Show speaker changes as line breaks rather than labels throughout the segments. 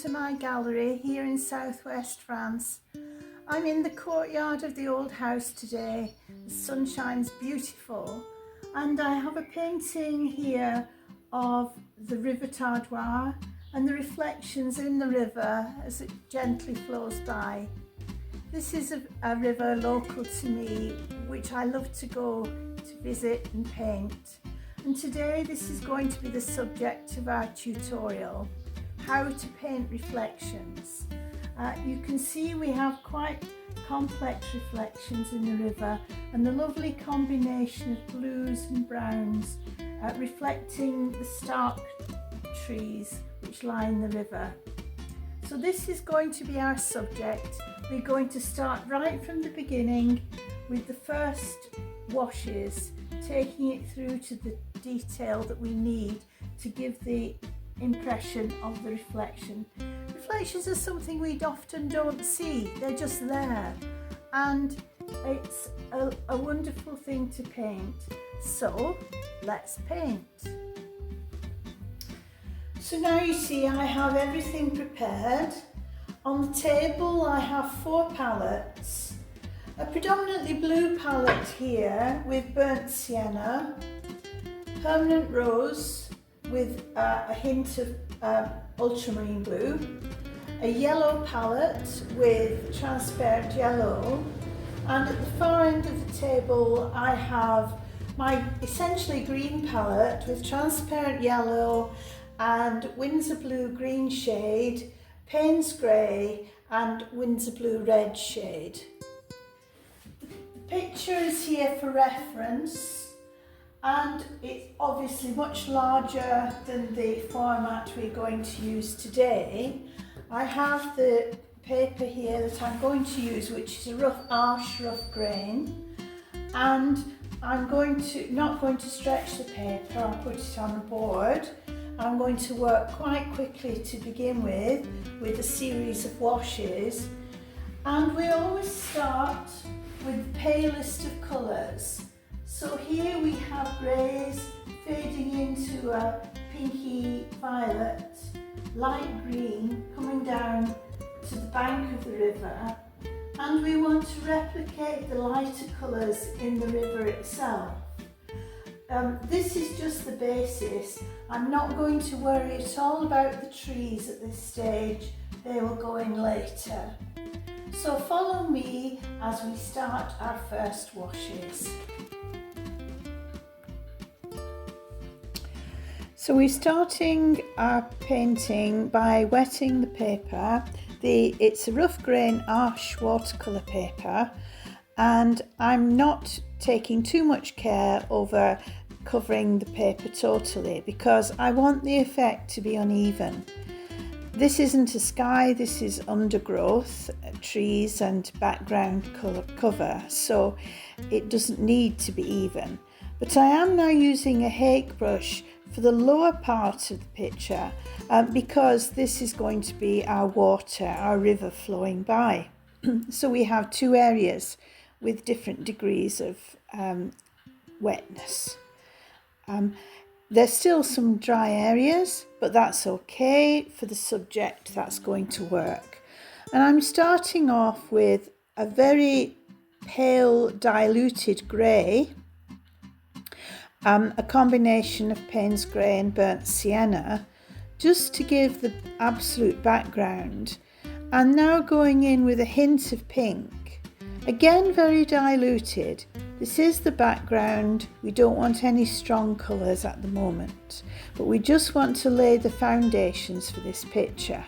to my gallery here in southwest France. I'm in the courtyard of the old house today. The sun shines beautiful and I have a painting here of the River Tardois and the reflections in the river as it gently flows by. This is a river local to me which I love to go to visit and paint. And today this is going to be the subject of our tutorial, how to paint reflections. You can see we have quite complex reflections in the river and the lovely combination of blues and browns reflecting the stark trees which line the river. So this is going to be our subject. We're going to start right from the beginning with the first washes, taking it through to the detail that we need to give the impression of the reflection. Reflections are something we often don't see, they're just there, and it's a wonderful thing to paint. So let's paint. So now you see I have everything prepared. On the table I have 4 palettes, a predominantly blue palette here with burnt sienna, permanent rose with a hint of ultramarine blue, a yellow palette with transparent yellow, and at the far end of the table I have my essentially green palette with transparent yellow and Winsor Blue green shade, Payne's grey and Winsor Blue red shade. The picture is here for reference and it's obviously much larger than the format we're going to use today. I have the paper here that I'm going to use, which is a rough grain, and I'm not going to stretch the paper. I'll put it on a board. I'm going to work quite quickly to begin with a series of washes, and we always start with the palest of colours. So here we have greys fading into a pinky violet, light green coming down to the bank of the river, and we want to replicate the lighter colours in the river itself. This is just the basis. I'm not going to worry at all about the trees at this stage, they will go in later. So follow me as we start our first washes. So we're starting our painting by wetting the paper. It's a rough grain Arches watercolour paper, and I'm not taking too much care over covering the paper totally because I want the effect to be uneven. This isn't a sky, this is undergrowth, trees and background cover, so it doesn't need to be even. But I am now using a hake brush for the lower part of the picture because this is going to be our water, our river flowing by. So we have 2 areas with different degrees of wetness. There's still some dry areas, but that's okay for the subject, that's going to work. And I'm starting off with a very pale diluted grey, a combination of Payne's grey and burnt sienna, just to give the absolute background. And now going in with a hint of pink, again very diluted. This is the background. We don't want any strong colours at the moment, but we just want to lay the foundations for this picture.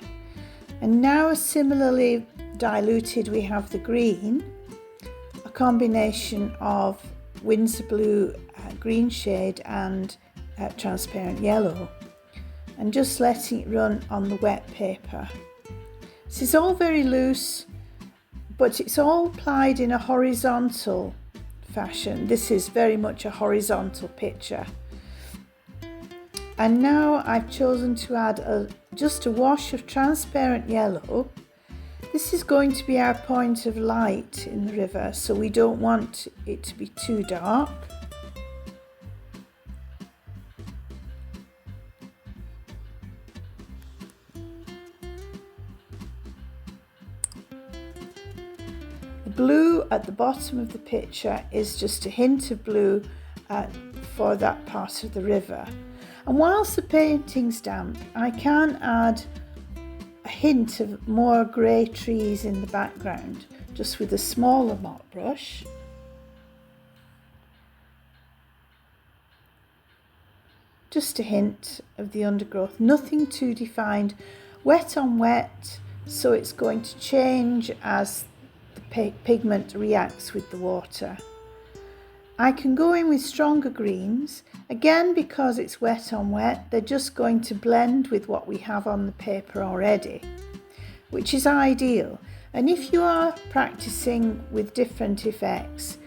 And now similarly diluted we have the green, a combination of Winsor Blue green shade and transparent yellow, and just letting it run on the wet paper. This is all very loose, but it's all applied in a horizontal fashion. This is very much a horizontal picture. And now I've chosen to add just a wash of transparent yellow. This is going to be our point of light in the river, so we don't want it to be too dark. blue at the bottom of the picture is just a hint of blue for that part of the river. And whilst the painting's damp, I can add a hint of more grey trees in the background, just with a smaller mop brush. Just a hint of the undergrowth, nothing too defined, wet on wet, so it's going to change as the pigment reacts with the water. I can go in with stronger greens, again because it's wet on wet, they're just going to blend with what we have on the paper already, which is ideal. And if you are practicing with different effects,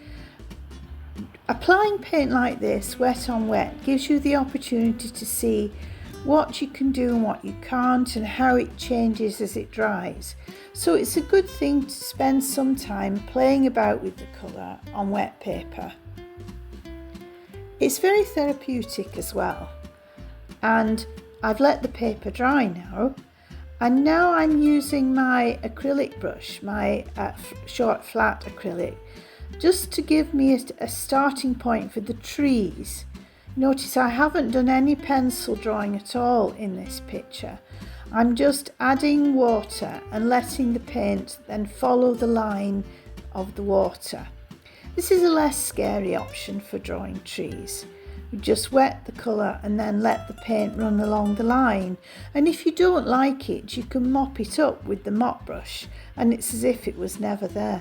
applying paint like this, wet on wet, gives you the opportunity to see what you can do and what you can't and how it changes as it dries. So it's a good thing to spend some time playing about with the colour on wet paper. It's very therapeutic as well. And I've let the paper dry now. And now I'm using my acrylic brush, my short flat acrylic, just to give me a starting point for the trees. Notice I haven't done any pencil drawing at all in this picture. I'm just adding water and letting the paint then follow the line of the water. This is a less scary option for drawing trees. You just wet the colour and then let the paint run along the line. And if you don't like it, you can mop it up with the mop brush and it's as if it was never there.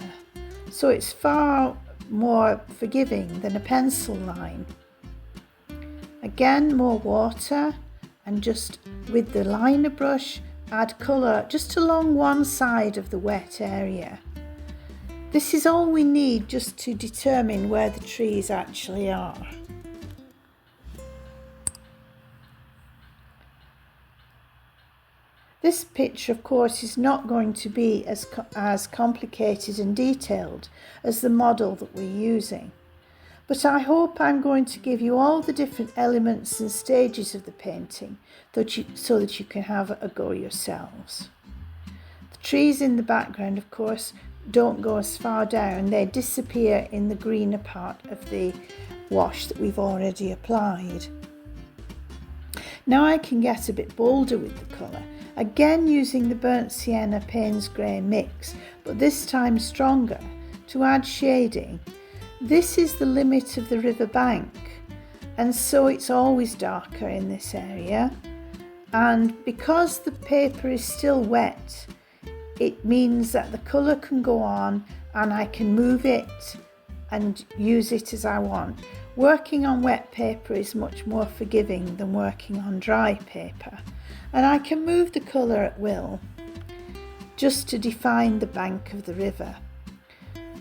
So it's far more forgiving than a pencil line. Again, more water and just with the liner brush, add colour just along one side of the wet area. This is all we need just to determine where the trees actually are. This picture, of course, is not going to be as complicated and detailed as the model that we're using. But I hope I'm going to give you all the different elements and stages of the painting so that you can have a go yourselves. The trees in the background, of course, don't go as far down. They disappear in the greener part of the wash that we've already applied. Now I can get a bit bolder with the colour, again using the burnt sienna Payne's grey mix, but this time stronger, to add shading. This is the limit of the river bank, and so it's always darker in this area. And because the paper is still wet, it means that the colour can go on and I can move it and use it as I want. Working on wet paper is much more forgiving than working on dry paper. And I can move the colour at will, just to define the bank of the river.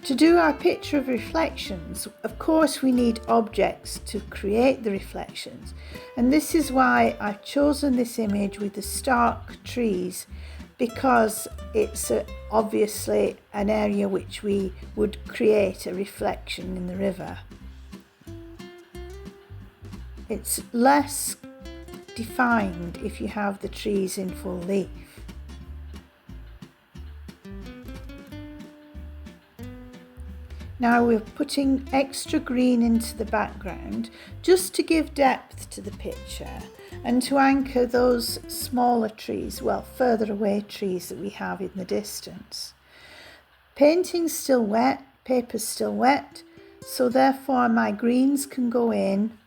To do our picture of reflections, of course we need objects to create the reflections, and this is why I've chosen this image with the stark trees, because it's obviously an area which we would create a reflection in the river. It's less defined if you have the trees in full leaf. Now we're putting extra green into the background just to give depth to the picture and to anchor those smaller trees, well, further away trees that we have in the distance. Painting's still wet, paper's still wet, so therefore my greens can go in.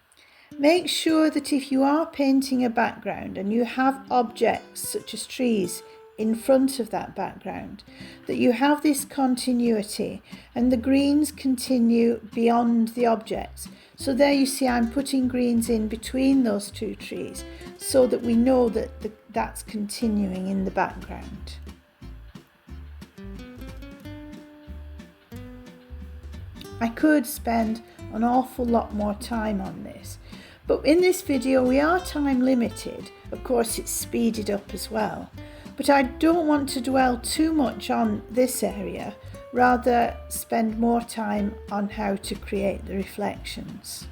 Make sure that if you are painting a background and you have objects such as trees in front of that background, that you have this continuity and the greens continue beyond the objects. So there you see I'm putting greens in between those two trees so that we know that that's continuing in the background. I could spend an awful lot more time on this, but in this video we are time limited. Of course it's speeded up as well. But I don't want to dwell too much on this area, rather spend more time on how to create the reflections.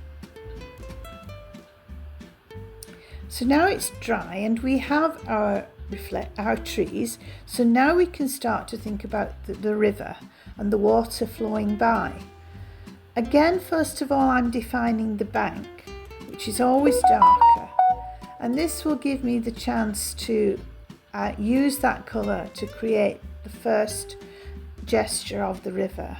So now it's dry and we have our trees, so now we can start to think about the river and the water flowing by. Again, first of all, I'm defining the bank, which is always darker, and this will give me the chance to use that colour to create the first gesture of the river.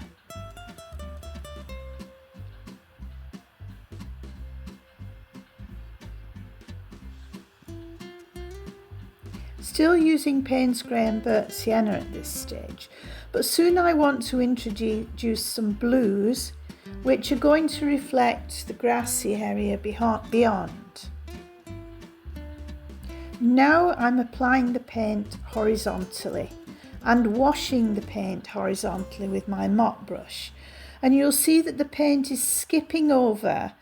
Still using Payne's Grey and Burnt Sienna at this stage, but soon I want to introduce some blues which are going to reflect the grassy area beyond. Now I'm applying the paint horizontally and washing the paint horizontally with my mop brush, and you'll see that the paint is skipping over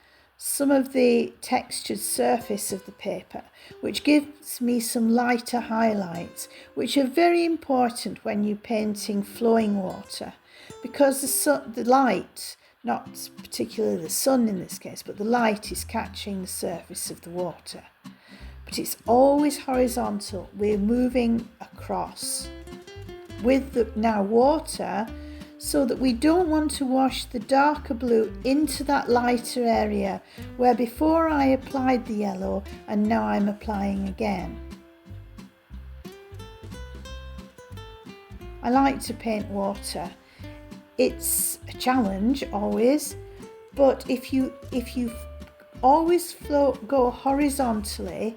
some of the textured surface of the paper, which gives me some lighter highlights, which are very important when you're painting flowing water, because the light, not particularly the sun in this case, but the light is catching the surface of the water. But it's always horizontal. We're moving across with the now water, so that we don't want to wash the darker blue into that lighter area where before I applied the yellow and now I'm applying again. I like to paint water. It's a challenge always, but if you always go horizontally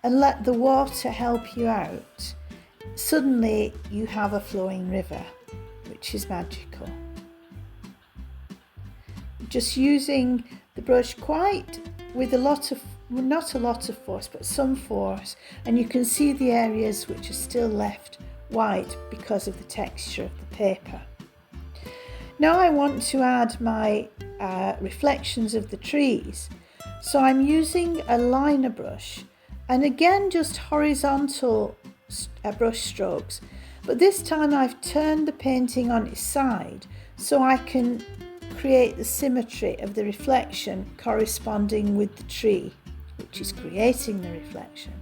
and let the water help you out, suddenly you have a flowing river, which is magical. Just using the brush quite with not a lot of force, but some force, and you can see the areas which are still left white because of the texture of the paper. Now I want to add my reflections of the trees, so I'm using a liner brush, and again just horizontal brush strokes, but this time I've turned the painting on its side so I can create the symmetry of the reflection corresponding with the tree, which is creating the reflection.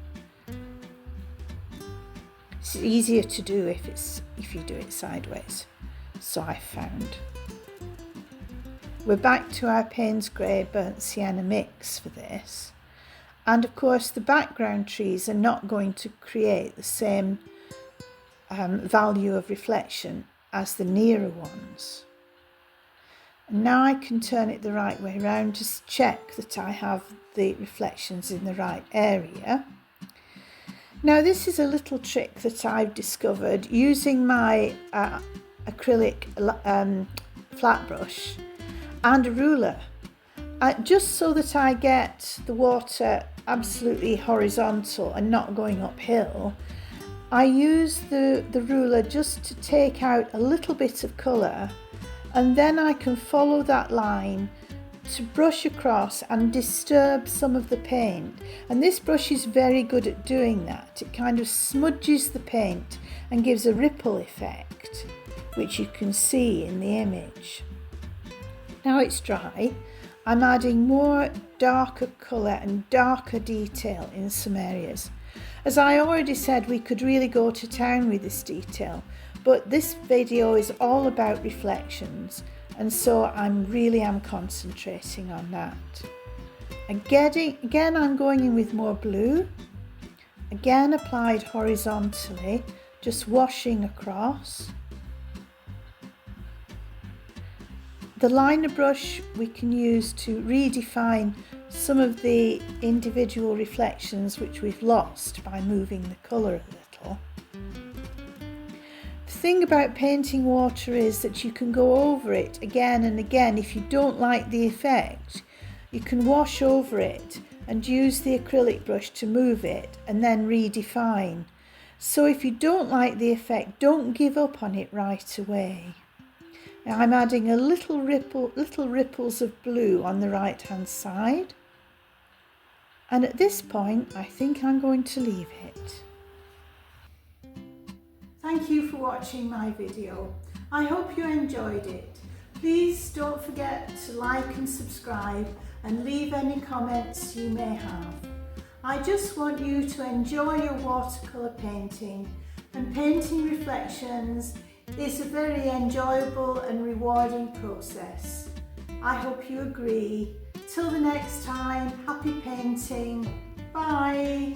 It's easier to do if you do it sideways, so I found. We're back to our Payne's Grey Burnt Sienna mix for this, and of course the background trees are not going to create the same value of reflection as the nearer ones. And now I can turn it the right way around, just check that I have the reflections in the right area. Now this is a little trick that I've discovered using my acrylic flat brush and a ruler, just so that I get the water absolutely horizontal and not going uphill. I use the ruler just to take out a little bit of colour, and then I can follow that line to brush across and disturb some of the paint. And this brush is very good at doing that. It kind of smudges the paint and gives a ripple effect, which you can see in the image. Now it's dry, I'm adding more darker colour and darker detail in some areas. As I already said, we could really go to town with this detail, but this video is all about reflections, and so I'm concentrating on that. Again, I'm going in with more blue, again applied horizontally, just washing across. The liner brush we can use to redefine some of the individual reflections which we've lost by moving the colour a little. The thing about painting water is that you can go over it again and again. If you don't like the effect, you can wash over it and use the acrylic brush to move it and then redefine. So if you don't like the effect, don't give up on it right away. Now I'm adding a little ripples of blue on the right hand side. And at this point, I think I'm going to leave it. Thank you for watching my video. I hope you enjoyed it. Please don't forget to like and subscribe and leave any comments you may have. I just want you to enjoy your watercolour painting and painting reflections is a very enjoyable and rewarding process. I hope you agree. Till the next time, happy painting. Bye.